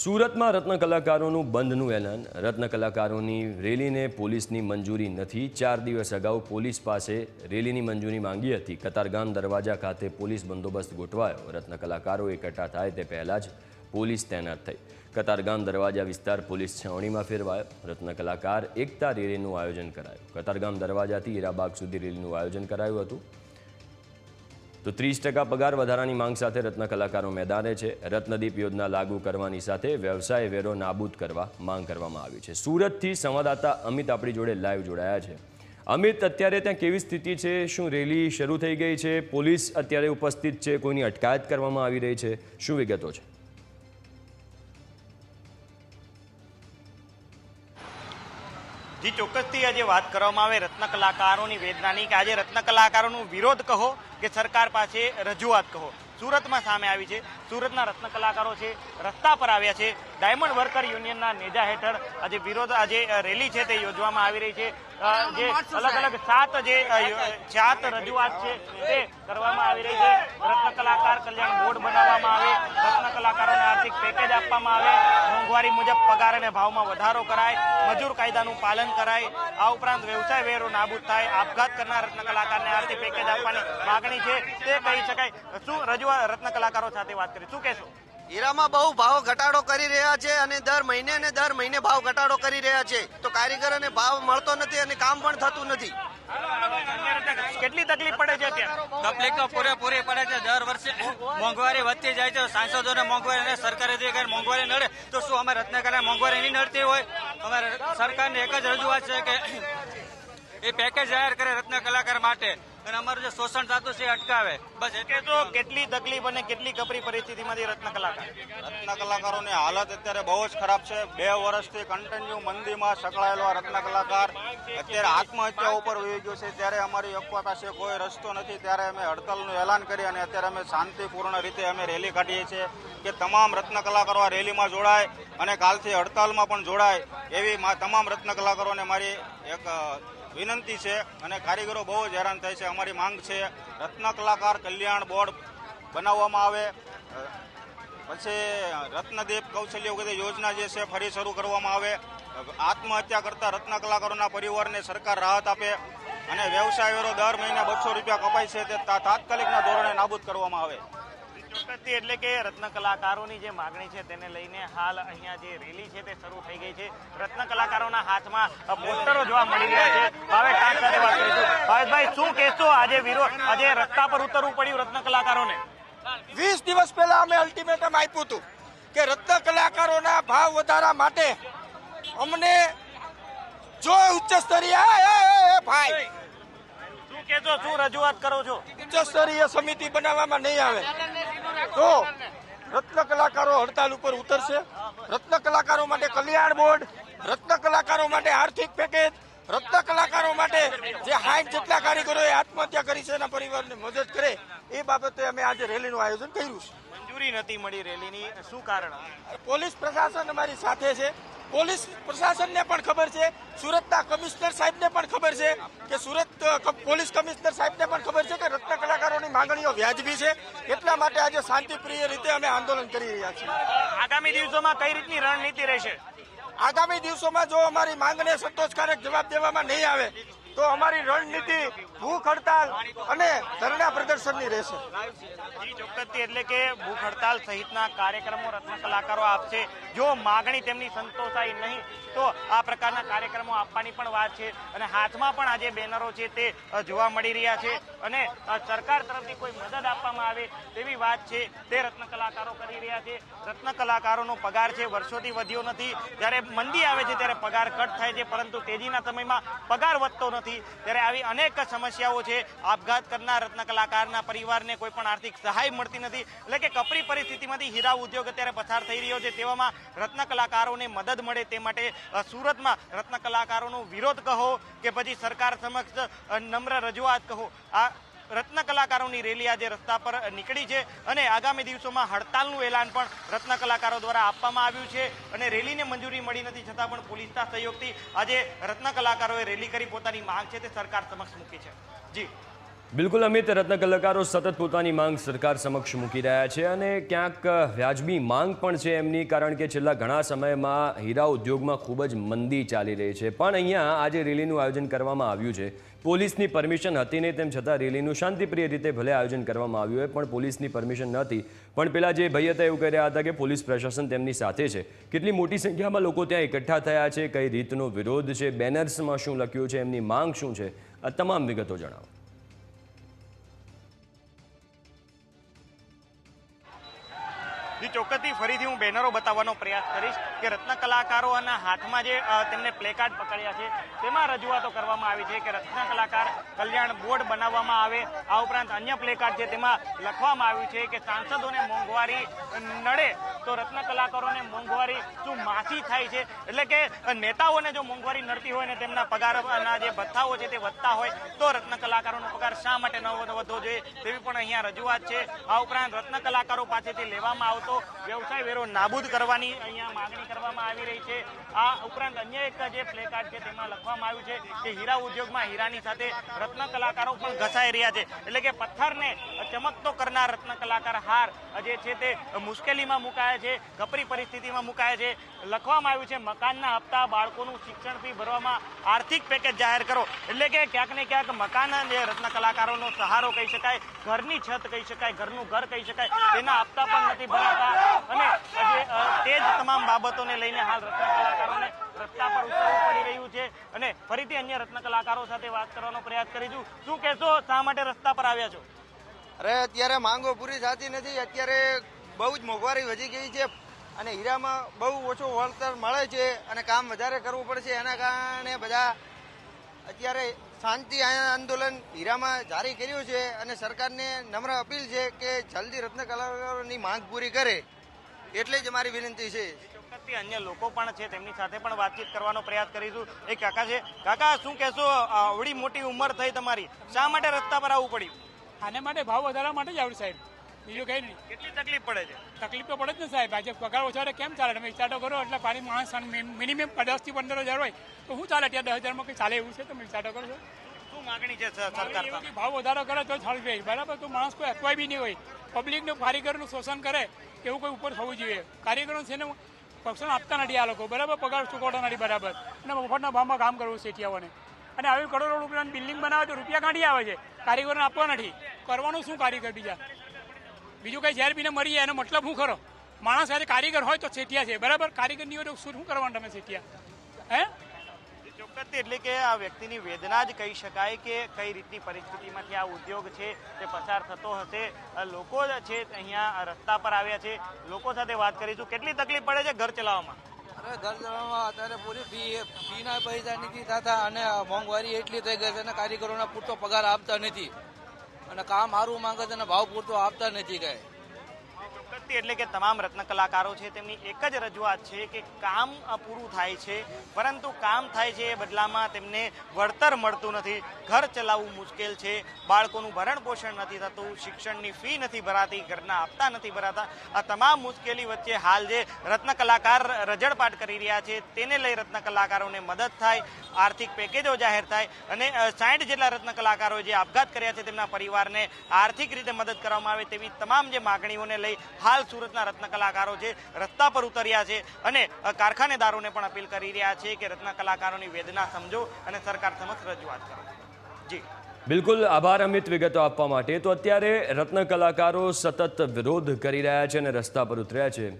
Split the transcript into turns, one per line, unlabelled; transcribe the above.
સુરતમાં રત્ન કલાકારોનું બંધનું એલાન। રત્ન કલાકારોની રેલીને પોલીસની મંજૂરી નથી। 4 દિવસ અગાઉ પોલીસ પાસે રેલીની મંજૂરી માંગી હતી। કતારગામ દરવાજા ખાતે પોલીસ બંદોબસ્ત ગોઠવાયો। રત્ન કલાકારો એકઠા થાય તે પહેલા જ પોલીસ તૈનાત થઈ। કતારગામ દરવાજા વિસ્તાર પોલીસ છાવણીમાં ફેરવાયો। રત્ન કલાકાર એકતા રેલીનું આયોજન કરાયું। કતારગામ દરવાજાથી હીરાબાગ સુધી રેલીનું આયોજન કરાયું હતું। તો 30% પગાર વધારાની માંગ સાથે રત્ન કલાકારો મેદાને છે। રત્નદીપ યોજના લાગુ કરવાની સાથે વ્યવસાય વેરો નાબૂદ કરવા માંગ કરવામાં આવી છે। સુરતથી સંવાદદાતા અમિત આપણી જોડે લાઈવ જોડાયા છે। અમિત, અત્યારે ત્યાં કેવી સ્થિતિ છે? શું રેલી શરૂ થઈ ગઈ છે? પોલીસ અત્યારે ઉપસ્થિત છે? કોઈની અટકાયત કરવામાં આવી રહી છે? શું વિગતો છે?
જી, ચોક્કસથી આજે વાત કરવામાં આવે રત્ન કલાકારોની વેદનાની કે આજે રત્ન કલાકારોનો વિરોધ કહો કે સરકાર પાસે રજૂઆત કહો, સુરતમાં સામે આવી છે। સુરતના રત્ન કલાકારો છે રસ્તા પર આવ્યા છે। ડાયમંડ વર્કર યુનિયનના નેજા હેઠળ આજે વિરોધ રેલી છે તે યોજવામાં આવી રહી છે। જે અલગ અલગ સાત રજૂઆત છે તે કરવામાં આવી રહી છે। રત્ન કલાકાર કલ્યાણ બોર્ડ બનાવવામાં આવે, રત્ન કલાકારોને આર્થિક પેકેજ આપવામાં આવે, મોંઘવારી મુજબ પગાર અને ભાવમાં વધારો કરાય, મજૂર કાયદાનું પાલન કરાય, આ ઉપરાંત વ્યવસાય વેરો નાબૂદ થાય, આપઘાત કરનાર રત્ન કલાકારને આર્થિક પેકેજ આપવાની માગણી છે તે કહી શકાય। શું રજૂઆત રત્ન કલાકારો સાથે વાત કરી, શું કહેશો?
હીરામાં બહુ ભાવ ઘટાડો કરી રહ્યા છે અને દર મહિને ભાવ ઘટાડો કરી રહ્યા છે, તો કારીગરોને ભાવ મળતો નથી અને કામ પણ થતું નથી।
કેટલી તકલીફ પડે છે અત્યારે?
તકલીફ તો પૂરેપૂરી પડે છે। દર વર્ષે મોંઘવારી વધતી જાય છે। સાંસદોને મોંઘવારી અને સરકારે અધિકારી મોંઘવારી નડે તો શું અમે રત્ન કલાકાર મોંઘવારી નહીં નડતી હોય? અમારે સરકારને એક જ રજૂઆત છે કે એ પેકેજ જાહેર કરે રત્ન કલાકાર માટે અને અમારું જે શોષણ થતું છે એ અટકાવે, બસ।
એટલે તો કેટલી તકલીફ અને કેટલી કપરી પરિસ્થિતિમાંથી રત્ન
કલાકારોની હાલત અત્યારે બહુ જ ખરાબ છે। 2 વર્ષથી કન્ટિન્યુ મંદીમાં સંકળાયેલો આ રત્ન કલાકાર અત્યારે આત્મહત્યા ઉપર વહી ગયો છે। ત્યારે અમારી અફવા પાસે કોઈ રસ્તો નથી, ત્યારે અમે હડતાલનું એલાન કરી અને અત્યારે અમે શાંતિપૂર્ણ રીતે અમે રેલી કાઢીએ છીએ કે તમામ રત્ન કલાકારો આ રેલીમાં જોડાય અને કાલથી હડતાલમાં પણ જોડાય એવી તમામ રત્ન કલાકારોને મારી એક વિનંતી છે। અને કારીગરો બહુ જ હેરાન થાય છે। અમારી માંગ છે રત્ન કલાકાર કલ્યાણ બોર્ડ બનાવવામાં આવે, પછી રત્નદીપ કૌશલ્ય વગેરે યોજના જે છે ફરી શરૂ કરવામાં આવે, આત્મહત્યા કરતા રત્ન કલાકારોના પરિવારને સરકાર રાહત આપે અને વ્યવસાય વેરો દર મહિને 200 રૂપિયા કપાય છે તે તાત્કાલિકના ધોરણે નાબૂદ કરવામાં આવે।
ચોક્કસથી એટલે કે રત્ન કલાકારોની જે માગણી છે તેને લઈને હાલ અહીંયા જે રેલી છે તે શરૂ થઈ ગઈ છે। રત્ન કલાકારોના હાથમાં પોસ્ટરો જોવા મળી રહ્યા છે। ભાવેશ સાથે વાત કરીશું। ભાવેશભાઈ, શું કહેશો? આજે રસ્તા પર ઉતરવું પડ્યું રત્ન કલાકારોને?
20 દિવસ પહેલા અમે અલ્ટિમેટમ આપ્યું હતું કે રત્ન કલાકારોના ભાવ વધારા માટે અમને જો ઉચ્ચ સ્તરીય ભાઈ
શું રજૂઆત કરો છો?
ઉચ્ચ સ્તરીય સમિતિ બનાવવામાં નહીં આવે તો રત્ન કલાકારો હડતાલ ઉપર ઉતરશે। રત્ન કલાકારો માટે કલ્યાણ બોર્ડ, રત્ન કલાકારો માટે આર્થિક પેકેજ, રત્ન કલાકારો માટે જે 60 જેટલા કારીગરોએ આત્મહત્યા કરી છે એના પરિવારને મદદ કરે એ બાબતે અમે આજે રેલીનું આયોજન કર્યું છે।
મંજૂરી નથી મળી રેલીની, શું કારણ?
પોલીસ પ્રશાસન અમારી સાથે છે। પોલીસ પ્રશાસનને પણ ખબર છે, સુરતના કમિશનર સાહેબને પણ ખબર છે કે પોલીસ કમિશનર સાહેબને પણ ખબર છે કે રત્ન કલાકારોની માંગણીઓ વ્યાજબી છે, એટલા માટે આજે શાંતિપ્રિય રીતે અમે આંદોલન કરી રહ્યા છીએ।
આગામી દિવસોમાં કઈ રીતની રણનીતિ રહેશે?
આગામી દિવસોમાં જો અમારી માંગને સંતોષકારક જવાબ દેવામાં નહીં આવે તો અમારી રણનીતિ ભૂખ હડતાલ અને ધરણા પ્રદર્શનની રહેશે।
ચોક્કસથી એટલે કે ભૂખ હડતાલ સહિતના કાર્યક્રમો રત્ન કલાકારો આપશે। જો માગણી તેમની સંતોષાય નહીં તો આ પ્રકારના કાર્યક્રમો આપવાની પણ વાત છે અને હાથમાં પણ આજે બેનરો છે તે જોવા મળી રહ્યા છે અને સરકાર તરફથી કોઈ મદદ આપવામાં આવે તેવી વાત છે તે રત્ન કલાકારો કરી રહ્યા છે। રત્ન કલાકારોનો પગાર છે વર્ષોથી વધ્યો નથી। જ્યારે મંદી આવે છે ત્યારે પગાર કટ થાય છે, પરંતુ તેજીના સમયમાં પગાર વધતો નથી। ત્યારે આવી અનેક સમસ્યાઓ છે। આપઘાત કરનાર રત્ન કલાકારના પરિવારને કોઈ પણ આર્થિક સહાય મળતી નથી, એટલે કે કપરી પરિસ્થિતિમાંથી હીરા ઉદ્યોગ અત્યારે પસાર થઈ રહ્યો છે। તેવામાં રત્ન કલાકારોને મદદ મળે તે માટે સુરતમાં રત્ન કલાકારોનો વિરોધ કહો કે પછી સરકાર સમક્ષ નમ્ર રજૂઆત કહો, આ રત્ન કલાકારોની રેલી આજે રસ્તા પર નીકળી છે અને આગામી દિવસોમાં હડતાલનું એલાન પણ રત્ન કલાકારો દ્વારા આપવામાં આવ્યું છે અને રેલીને મંજૂરી મળી નથી છતાં પણ પોલીસના સહયોગથી આજે રત્ન કલાકારોએ રેલી કરી પોતાની માંગ છે તે સરકાર સમક્ષ મૂકી છે। જી,
બિલકુલ અમિત, રત્ન કલાકારો સતત પોતાની માંગ સરકાર સમક્ષ મૂકી રહ્યા છે અને ક્યાંક વ્યાજબી માંગ પણ છે એમની, કારણ કે છેલ્લા ઘણા સમયમાં હીરા ઉદ્યોગમાં ખૂબ જ મંદી ચાલી રહી છે. પણ અહીંયા આજે રેલીનું આયોજન કરવામાં આવ્યું છે. પોલીસની પરમિશન હતી નહીં, તેમ છતાં રેલીનું શાંતિપ્રિય રીતે ભલે આયોજન કરવામાં આવ્યું હોય, પણ પોલીસની પરમિશન નહોતી. પણ પેલા જે ભાઈ હતા એવું કહી રહ્યા હતા કે પોલીસ પ્રશાસન તેમની સાથે છે. કેટલી મોટી સંખ્યામાં લોકો ત્યાં એકઠા થયા છે, કઈ રીતનો વિરોધ છે, બેનર્સમાં શું લખ્યું છે, એમની માંગ શું છે, આ તમામ વિગતો જણાવો.
ચોક્કસથી ફરીથી હું બેનરો બતાવવાનો પ્રયાસ કરીશ કે રત્ન કલાકારોના હાથમાં જે તેમને પ્લેકાર્ડ પકડ્યા છે તેમાં રજૂઆતો કરવામાં આવી છે કે રત્ન કલાકાર કલ્યાણ બોર્ડ બનાવવામાં આવે. આ ઉપરાંત અન્ય પ્લેકાર્ડ છે તેમાં લખવામાં આવ્યું છે કે સાંસદોને મોંઘવારી નડે તો રત્ન કલાકારોને મોંઘવારી શું માફી થાય છે, એટલે કે નેતાઓને જો મોંઘવારી નડતી હોય ને તેમના પગારના જે ભથ્થાઓ છે તે વધતા હોય તો રત્ન કલાકારોનો પગાર શા માટે ન વધવો જોઈએ તેવી પણ અહીંયા રજૂઆત છે. આ ઉપરાંત રત્ન કલાકારો પાસેથી લેવામાં આવતો વ્યવસાય વેરો નાબૂદ કરવાની અહીંયા માંગણી કરવામાં આવી રહી છે. આ ઉપરાંત અન્ય એક જે પ્લેકાર્ડ છે તેમાં લખવામાં આવ્યું છે કે હીરા ઉદ્યોગમાં હીરાની સાથે રત્ન કલાકારો પણ ઘસાઈ રહ્યા છે, એટલે કે પથ્થરને ચમકતો કરનાર રત્ન કલાકાર હાર જે છે તે મુશ્કેલીમાં મુકાયા છે, કપરી પરિસ્થિતિમાં મુકાયા છે. લખવામાં આવ્યું છે મકાનના હપ્તા, બાળકોનું શિક્ષણ ફી ભરવામાં આર્થિક પેકેજ જાહેર કરો, એટલે કે ક્યાંક ને ક્યાંક મકાન જે રત્ન કલાકારોનો સહારો કહી શકાય, ઘરની છત કહી શકાય, ઘરનું ઘર કહી શકાય, તેના હપ્તા પણ નથી ભરાતા અને તે જ તમામ બાબતોને લઈને હાલ રત્ન કલાકારોને રસ્તા પર ઉતરવું પડી રહ્યું છે. અને ફરીથી અન્ય રત્ન કલાકારો સાથે વાત કરવાનો પ્રયાસ કરીશું. શું કહેશો, શા માટે રસ્તા પર આવ્યા છો?
અરે અત્યારે માંગો પૂરી થતી નથી. અત્યારે બહુ જ મોંઘવારી વધી ગઈ છે અને હીરામાં બહુ ઓછું વળતર મળે છે અને કામ વધારે કરવું પડશે. એના કારણે બધા અત્યારે શાંતિ આંદોલન હીરામાં જારી કર્યું છે અને સરકારને નમ્ર અપીલ છે કે જલ્દી રત્ન કલાકારોની માંગ પૂરી કરે, એટલે જ અમારી વિનંતી છે.
ચોક્કસથી અન્ય લોકો પણ છે, તેમની સાથે પણ વાતચીત કરવાનો પ્રયાસ કરીશું. એક કાકા છે. કાકા, શું કહેશો, આવડી મોટી ઉંમર થઈ તમારી, શા માટે રસ્તા પર આવવું પડ્યું?
આને માટે ભાવ વધારવા માટે જ આવ્યું સાહેબ, બીજું કઈ નહીં.
કેટલી તકલીફ પડે છે?
તકલીફ તો પડે જ ને સાહેબ. આજે પગાર ઓછા કેમ ચાલે? તમે વિચાર તો કરો. એટલે પાણી માણસ મિનિમમ 10 થી 15 હજાર હોય તો શું ચાલે? ત્યાં 10 હજારમાં કંઈ ચાલે એવું છે? તમે વિચાર તો કરો છો.
શું માંગણી છે સરકાર?
ભાવ વધારો કરે તો ચાલુ રહે, બરાબર. તો માણસ કોઈ અટવાય બી નહીં હોય. પબ્લિકનું કારીગરનું શોષણ કરે એવું કોઈ ઉપર થવું જોઈએ. કારીગરો છે ને પક્ષણ આપતા નથી આ લોકો, બરાબર. પગાર ચૂકવતા નથી બરાબર, અને મફતના ભાવમાં કામ કરવું શેઠિયાઓને. અને આવી કરોડો રૂપિયાની બિલ્ડિંગ બનાવે તો રૂપિયા કાઢી આવે છે, કારીગરોને આપવા નથી. કરવાનું શું કારીગર? બીજું કઈ ઝેર પીને મરી જાય એનો મતલબ શું ખરો? માણસ આજે કારીગર હોય તો શેઠિયા છે, બરાબર. કારીગર નહીં હોય તો શું કરવાનું તમે શેઠિયા? હે
ચોક્કસથી, એટલે કે આ વ્યક્તિની વેદના જ કહી શકાય કે કઈ રીતની પરિસ્થિતિમાંથી આ ઉદ્યોગ છે તે પસાર થતો હશે. લોકો છે અહીંયા રસ્તા પર આવ્યા છે, લોકો સાથે વાત કરીશું. કેટલી તકલીફ પડે છે ઘર ચલાવવામાં?
અરે ઘર ચલાવવામાં અત્યારે પૂરી ફીના પૈસા નથી થતા અને મોંઘવારી એટલી થઈ ગઈ છે અને કારીગરોને પૂરતો પગાર આપતા નથી અને કામ સારું માંગે છે અને ભાવ પૂરતો આપતા નથી કઈ.
એટલે કે તમામ રત્ન કલાકારો છે તેમની એક જ રજૂઆત છે કે કામ પૂરું થાય છે, પરંતુ કામ થાય છે એ બદલામાં તેમને વળતર મળતું નથી, ઘર ચલાવવું મુશ્કેલ છે, બાળકોનું ભરણ પોષણ નથી થતું, શિક્ષણની ફી નથી ભરાતી, ઘરના હપ્તા નથી ભરાતા. આ તમામ મુશ્કેલી વચ્ચે હાલ જે રત્ન કલાકાર રજળપાટ કરી રહ્યા છે તેને લઈ રત્ન કલાકારોને મદદ થાય, આર્થિક પેકેજો જાહેર થાય અને 60 જેટલા રત્ન કલાકારોએ જે આપઘાત કર્યા છે તેમના પરિવારને આર્થિક રીતે મદદ કરવામાં આવે તેવી તમામ જે માગણીઓને લઈ હાલ સુરતના રત્ન કલાકારો છે રસ્તા પર ઉતર્યા છે અને કારખાનેદારોને પણ અપીલ કરી રહ્યા છે કે રત્ન કલાકારોની વેદના સમજો અને સરકાર સમક્ષ રજૂઆત કરો. જી
બિલકુલ, આભાર અમિત વિગતો આપવા માટે. તો અત્યારે રત્ન કલાકારો સતત વિરોધ કરી રહ્યા છે અને રસ્તા પર ઉતર્યા છે.